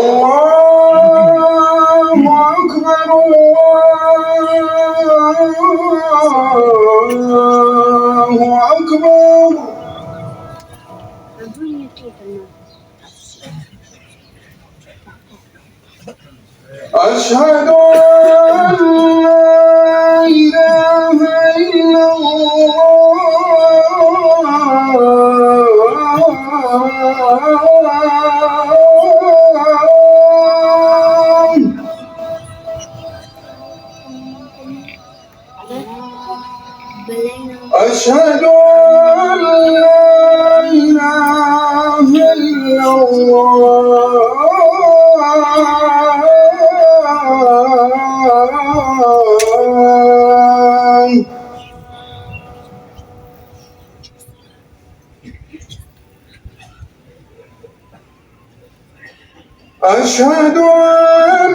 الله أكبر الله أكبر. أشهد أن لا إله إلا أشهد أن لا إله إلا الله. أشهد أن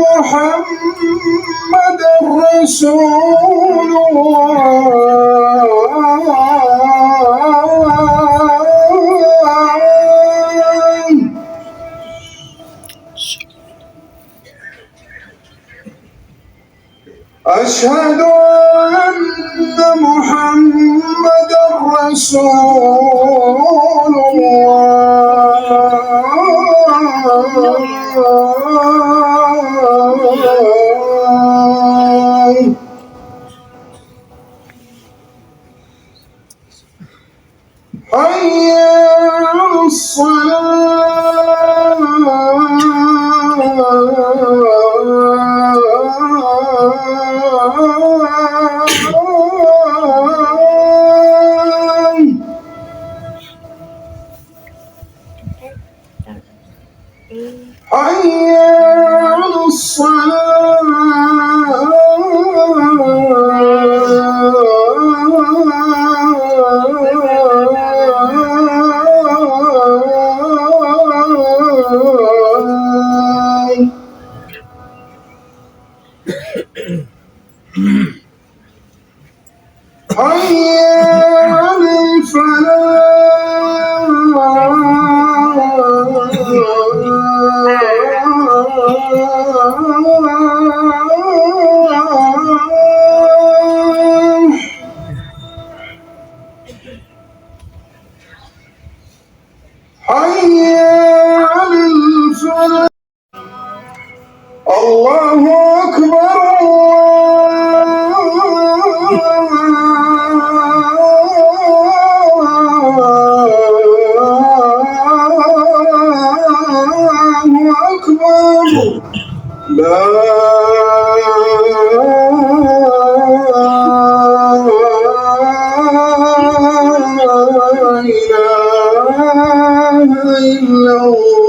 محمدًا رسول الله. أشهد أن محمدًا رسول الله. حي على الصلاة. حي على حي على الفلاح. حي على الفلاح. الله أكبر الله أكبر. لا إله إلا الله.